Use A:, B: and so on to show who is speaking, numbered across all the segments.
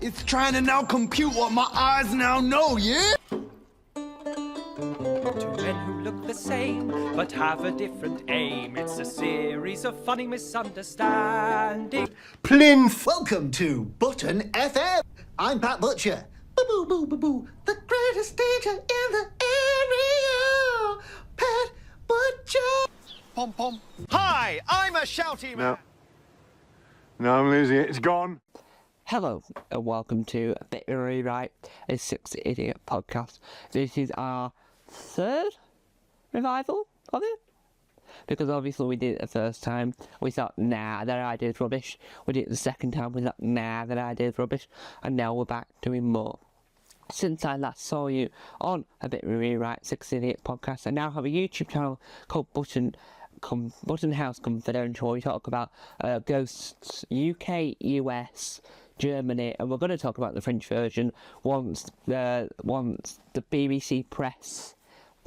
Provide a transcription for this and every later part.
A: It's trying to now compute what my eyes now know, yeah?
B: Two men who look the same, but have a different aim. It's a series of funny misunderstandings.
C: Plinth!
D: Welcome to Button FM. I'm Pat Butcher. Boo boo boo boo. The greatest teacher in the area. Pat Butcher.
C: Pom pom.
E: Hi, I'm a shouty man.
C: No, I'm losing it. It's gone.
F: Hello, and welcome to A Bit of a Rewrite, a Six Idiot podcast. This is our third revival of it. Because obviously we did it the first time, we thought, nah, that idea's rubbish. We did it the second time, we thought, nah, that idea's rubbish. And now we're back doing more. Since I last saw you on A Bit of a Rewrite, Six Idiot podcast, I now have a YouTube channel called Button House Confidential, where we talk about ghosts, UK, US, Germany, and we're going to talk about the French version once the BBC Press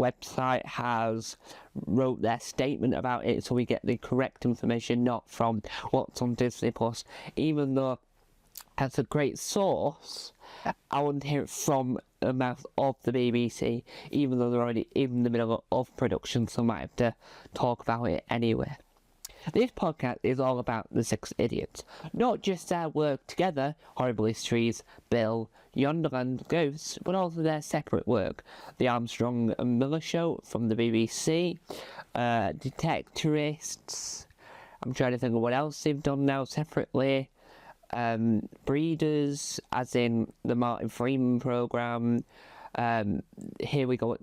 F: website has wrote their statement about it, so we get the correct information, not from what's on Disney Plus. Even though that's a great source, I want to hear it from the mouth of the BBC, even though they're already in the middle of production, so I might have to talk about it anyway. This podcast is all about the Six Idiots, not just their work together, Horrible Histories, Bill, Yonderland Ghosts, but also their separate work. The Armstrong and Miller Show from the BBC, Detectorists, I'm trying to think of what else they've done now separately, Breeders, as in the Martin Freeman programme, Here We Go,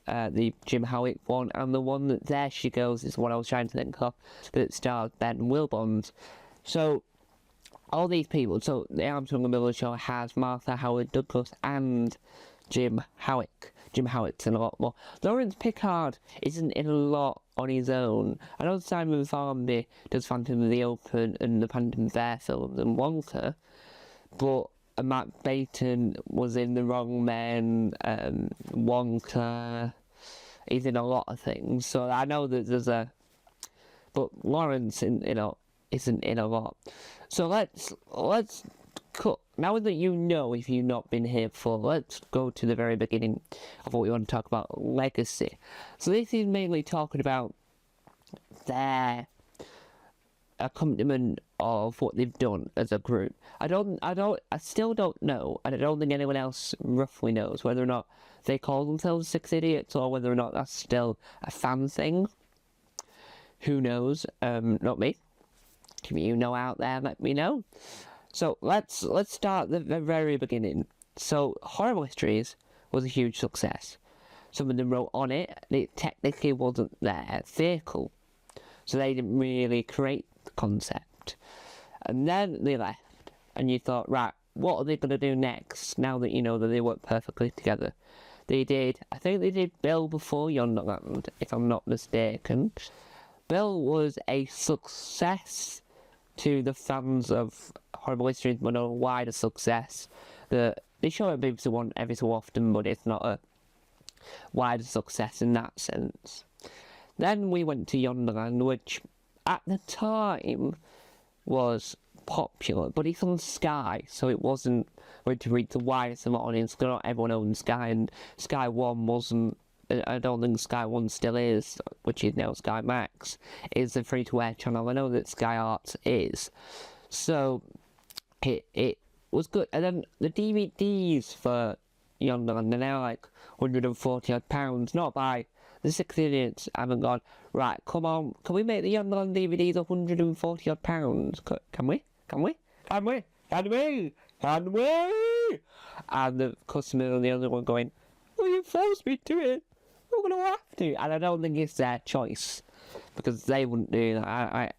F: the Jim Howitt one, and the one that There She Goes is what I was trying to think of, that stars Ben Wilbond. So, all these people, so the Armstrong and Miller Show has Martha Howard Douglas and Jim Howitt. Jim Howitt's in a lot more. Lawrence Pickard isn't in a lot on his own. I know Simon Farmby does Phantom of the Opera and the Phantom Bear films and Wonka, but Matt Baton was in The Wrong Men, Wonka. He's in a lot of things, so I know that there's a. But Lawrence, isn't in a lot. So let's cut. Now that you know, if you've not been here before, let's go to the very beginning of what we want to talk about: legacy. So this is mainly talking about their accompaniment of what they've done as a group. I still don't know, and I don't think anyone else roughly knows whether or not they call themselves Six Idiots or whether or not that's still a fan thing. Who knows? Not me. If you know out there, let me know. So let's start at the very beginning. So Horrible Histories was a huge success. Some of them wrote on it, and it technically wasn't their vehicle, so they didn't really create the concept. And then they left, and you thought, right, what are they going to do next, now that you know that they work perfectly together? I think they did Bill before Yonderland, if I'm not mistaken. Bill was a success to the fans of Horrible Histories, but a wider success. They show it BBC One every so often, but it's not a wider success in that sense. Then we went to Yonderland, which at the time was popular, but it's on Sky, so it wasn't going to reach the widest of audience, because not everyone owned Sky, and Sky One wasn't. I don't think Sky One still is, which is now Sky Max, is a free-to-air channel. I know that Sky Arts is. So, it was good. And then the DVDs for Yonderland are now like £140, not by the Six Idiots haven't gone, right, come on, can we make the Yonderland DVDs £140? Can we? And the customer on the other one going, well, you forced me to it. We're going to have to. And I don't think it's their choice, because they wouldn't do that.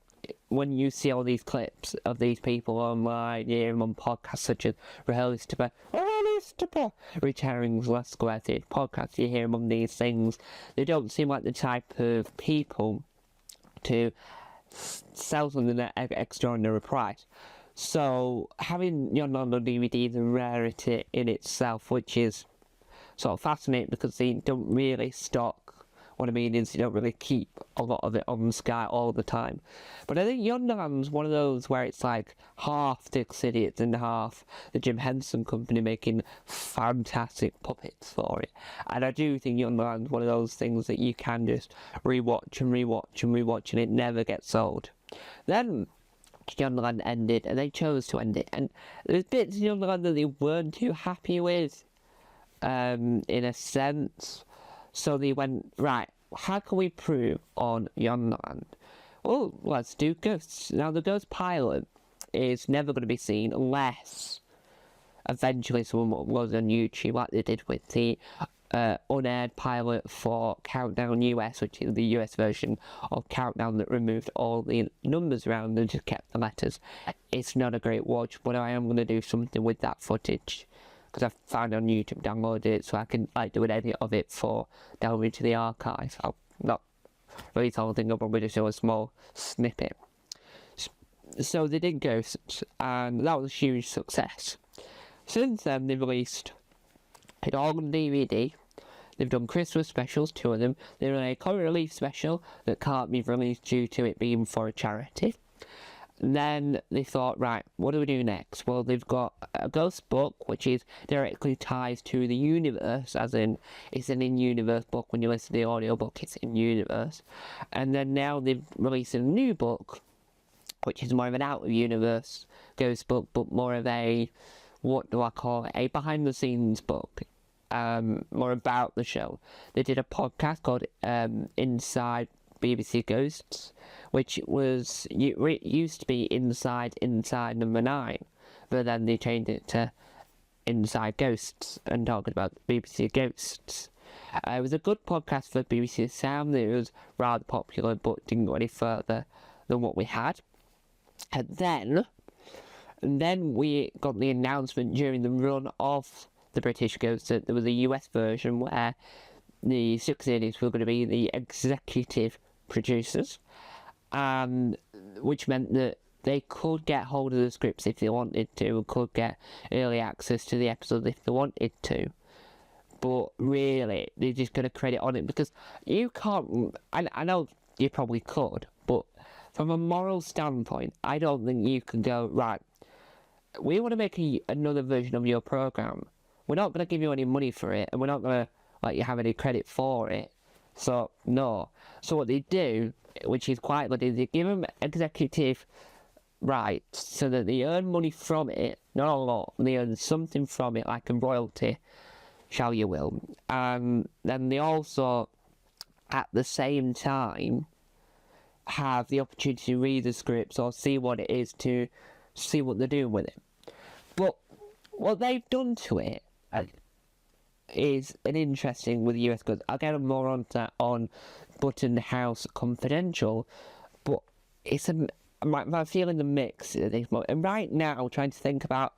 F: When you see all these clips of these people online, you hear them on podcasts such as Realistica, Rich Herring's Less Square Theatre podcast, you hear them on these things. They don't seem like the type of people to sell something at an extraordinary price. So having Yonderland on DVD is a rarity in itself, which is sort of fascinating, because they don't really stock what I mean is you don't really keep a lot of it on Sky all the time. But I think Yonderland's one of those where it's like half Six Idiots and half the Jim Henson Company making fantastic puppets for it. And I do think Yonderland's one of those things that you can just rewatch and rewatch and rewatch and it never gets old. Then Yonderland ended and they chose to end it. And there's bits in Yonderland that they weren't too happy with, in a sense. So they went, right, how can we prove on Yonderland? Well, let's do Ghosts. Now, the Ghost pilot is never going to be seen unless eventually someone goes on YouTube like they did with the unaired pilot for Countdown US, which is the US version of Countdown that removed all the numbers around and just kept the letters. It's not a great watch, but I am going to do something with that footage because I've found it on YouTube, downloaded it, so I can like do an edit of it for downloading to the archive. I'll not release the whole thing, I'll probably just do a small snippet. So they did Ghosts, and that was a huge success. Since then, they've released it all on DVD. They've done Christmas specials, 2 of them. They've done a comic relief special that can't be released due to it being for a charity. And then they thought, right, what do we do next? Well, they've got a Ghost book, which is directly ties to the universe, as in, it's an in-universe book. When you listen to the audiobook, it's in-universe. And then now they've released a new book, which is more of an out-of-universe Ghost book, but more of a, what do I call it, a behind-the-scenes book. More about the show. They did a podcast called Inside BBC Ghosts, which was used to be Inside Number 9, but then they changed it to Inside Ghosts and talking about BBC Ghosts. It was a good podcast for BBC Sound. It was rather popular, but didn't go any further than what we had. And then we got the announcement during the run of the British Ghosts that there was a US version where the Six Idiots were going to be the executive producers, which meant that they could get hold of the scripts if they wanted to, and could get early access to the episodes if they wanted to. But really, they're just going to credit on it because you can't. I know you probably could, but from a moral standpoint, I don't think you can go, right, we want to make another version of your program. We're not going to give you any money for it, and we're not going to let you have any credit for it. So, no. So what they do, which is quite good, is they give them executive rights so that they earn money from it. Not a lot. They earn something from it, like a royalty, shall you will. And then they also, at the same time, have the opportunity to read the scripts or see what it is, to see what they're doing with it. But what they've done to it is an interesting with the US Ghosts. I'll get more on that on Button House Confidential, but it's my feeling the mix at this moment. And right now, trying to think about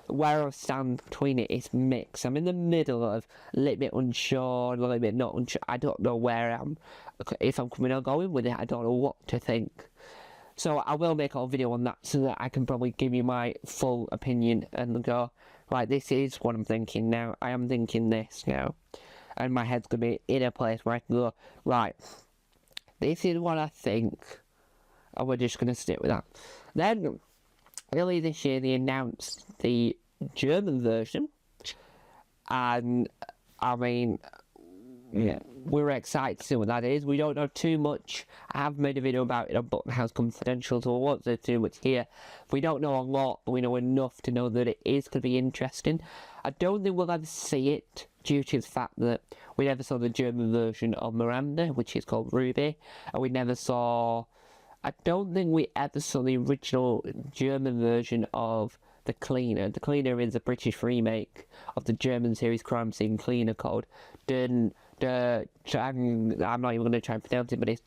F: where I stand between it is mixed. I'm in the middle of a little bit unsure, a little bit not unsure. I don't know where I am. If I'm coming or going with it, I don't know what to think. So I will make a video on that so that I can probably give you my full opinion and go, right, this is what I'm thinking now. I am thinking this now. And my head's going to be in a place where I can go, right, this is what I think. And we're just going to stick with that. Then, early this year, they announced the German version. And, I mean, yeah, we're excited to see what that is. We don't know too much. I have made a video about it on Button House Confidential, so I won't say too much here. We don't know a lot, but we know enough to know that it is going to be interesting. I don't think we'll ever see it due to the fact that we never saw the German version of Miranda, which is called Ruby, and we never saw... I don't think we ever saw the original German version of The Cleaner. The Cleaner is a British remake of the German series crime scene Cleaner called I'm not even going to try and pronounce it, but it's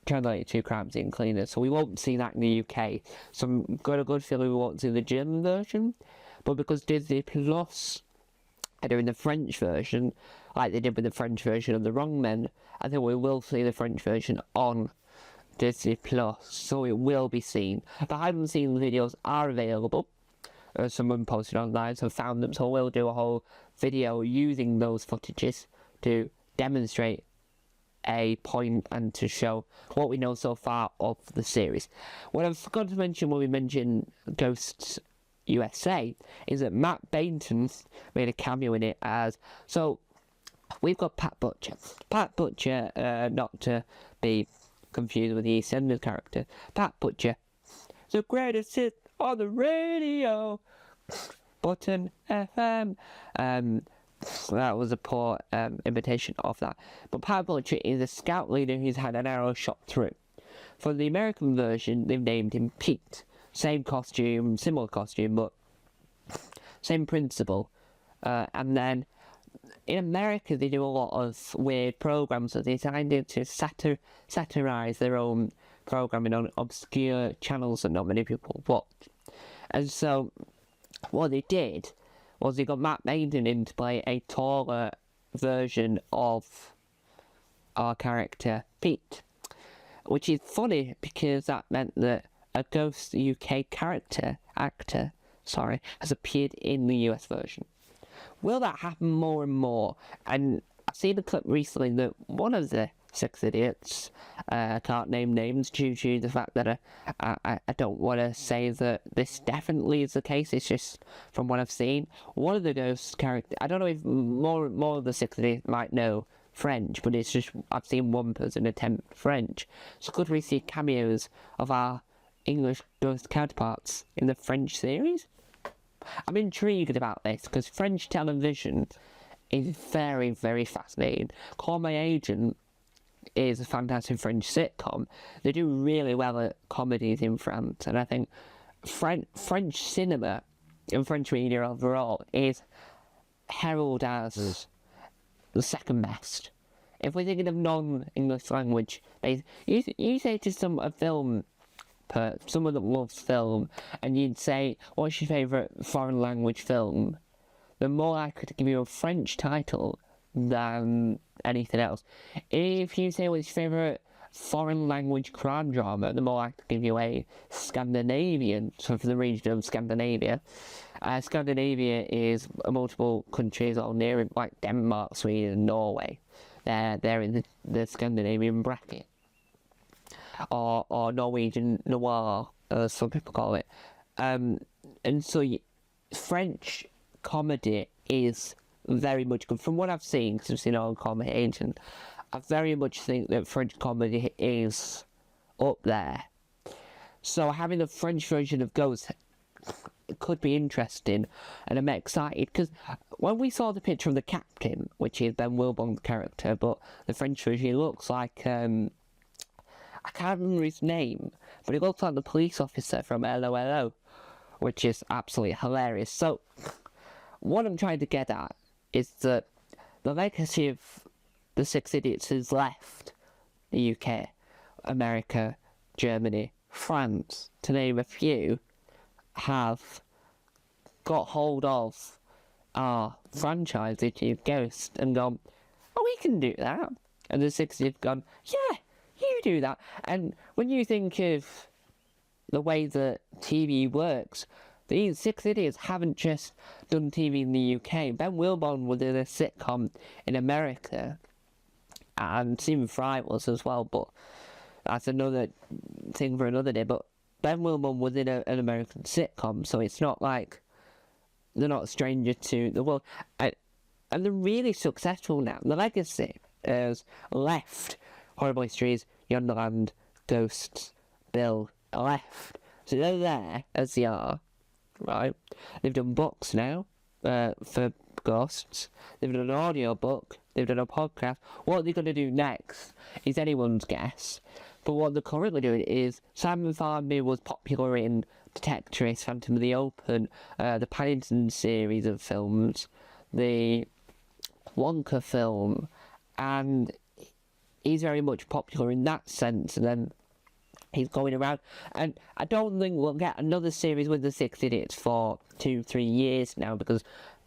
F: translated to crime scene Cleaner. So we won't see that in the UK. So I've got a good feeling we won't see the German version. But because Disney Plus are doing the French version, like they did with the French version of The Wrong Men, I think we will see the French version on Disney Plus, so it will be seen. Behind the scenes videos are available. Someone posted online, so I found them, so we'll do a whole video using those footages to demonstrate a point and to show what we know so far of the series. What I forgot to mention when we mentioned Ghosts USA is that Matt Bainton made a cameo in it as... So, we've got Pat Butcher. Pat Butcher, not to be confused with the EastEnders character. Pat Butcher, the greatest hit on the radio. Button FM. That was a poor imitation of that. But Pat Butcher is a scout leader who's had an arrow shot through. For the American version, they've named him Pete. Same costume, similar costume, but same principle. And then in America, they do a lot of weird programs that they designed to satirize their own programming on obscure channels that not many people watch. And so, what they did was they got Matt Bainton in to play a taller version of our character Pete, which is funny because that meant that a Ghost UK actor, has appeared in the US version. Will that happen more and more? And I've seen a clip recently that one of the Six Idiots, I can't name names due to the fact that I don't want to say that this definitely is the case, it's just from what I've seen. One of the Ghost characters, I don't know if more of the Six Idiots might know French, but it's just, I've seen one person attempt French. So could we see cameos of our English Ghost counterparts in the French series? I'm intrigued about this, because French television is very, very fascinating. Call My Agent is a fantastic French sitcom. They do really well at comedies in France, and I think French cinema and French media overall is heralded as the second best. If we're thinking of non-English language, you say to someone that loves film, and you'd say, what's your favourite foreign language film? They're more likely to give you a French title than anything else. If you say what's your favourite foreign language crime drama, they're more likely to give you a Scandinavian, so for the region of Scandinavia. Scandinavia is multiple countries all near it, like Denmark, Sweden, and Norway. They're in the Scandinavian bracket. Or Norwegian noir, as some people call it. And so French comedy is very much good. From what I've seen, because I've seen all Call My Agent, I very much think that French comedy is up there. So having the French version of Ghost could be interesting, and I'm excited, because when we saw the picture of the captain, which is Ben Wilbon's character, but the French version looks like, I can't remember his name, but he looks like the police officer from LOLO, which is absolutely hilarious. So, what I'm trying to get at is that the legacy of the Six Idiots has left the UK, America, Germany, France, to name a few, have got hold of our franchise, which is Ghost, and gone, oh, we can do that. And the Six Idiots have gone, yeah, you do that. And when you think of the way that TV works, these Six Idiots haven't just done TV in the UK. Ben Wilbon was in a sitcom in America, and Stephen Fry was as well, but that's another thing for another day. But Ben Wilbon was in an American sitcom, so it's not like they're not a stranger to the world. And they're really successful now. The legacy has left Horrible Histories, Yonderland, Ghosts, Bill, left. So they're there as they are, right? They've done books now for Ghosts. They've done an audio book. They've done a podcast. What they're going to do next is anyone's guess. But what they're currently doing is Simon Farby was popular in Detectorist, Phantom of the Open, the Paddington series of films, the Wonka film, and he's very much popular in that sense, and then he's going around, and I don't think we'll get another series with the Six Idiots for 2-3 years now, because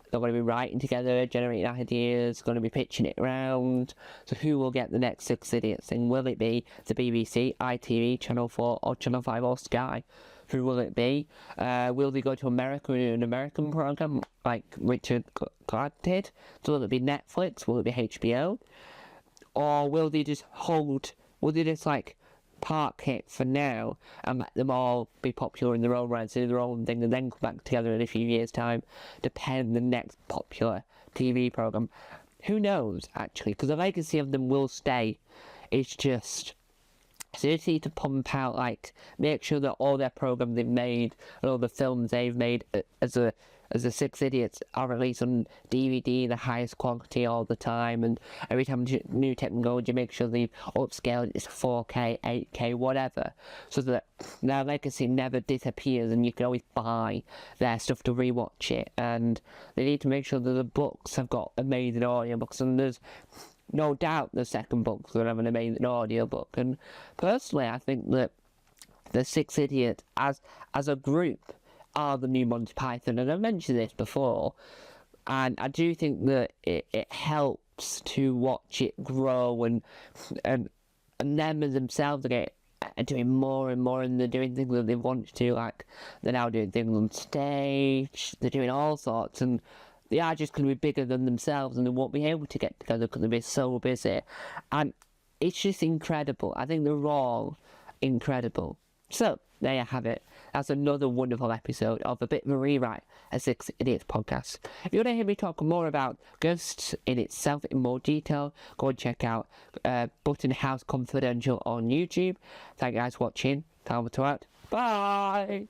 F: they're going to be writing together, generating ideas, going to be pitching it around. So who will get the next Six Idiots thing? Will it be the BBC, ITV, Channel 4, or Channel 5, or Sky? Who will it be? Will they go to America in an American programme like Richard Clark did? So will it be Netflix? Will it be HBO? Or will they just like park it for now and let them all be popular in their own rights, do their own thing, and then come back together in a few years' time to pen the next popular TV programme? Who knows, actually, because the legacy of them will stay. It's just seriously to pump out, like, make sure that all their programmes they've made and all the films they've made as the Six Idiots are released on DVD, the highest quality all the time, and every time new technology, make sure they've upscaled it to 4K, 8K, whatever, so that their legacy never disappears and you can always buy their stuff to rewatch it. And they need to make sure that the books have got amazing audiobooks, and there's no doubt the second book's going to have an amazing audiobook. And personally, I think that the Six Idiots as a group are the new Monty Python, and I've mentioned this before, and I do think that it helps to watch it grow, and them as themselves are doing more and more, and they're doing things that they want to, like they're now doing things on stage, they're doing all sorts, and they are just going to be bigger than themselves, and they won't be able to get together because they'll be so busy, and it's just incredible. I think they're all incredible. So, there you have it. That's another wonderful episode of A Bit of a Rewrite, a Six Idiots podcast. If you want to hear me talk more about Ghosts in itself in more detail, go and check out Button House Confidential on YouTube. Thank you guys for watching. Time to out. Bye!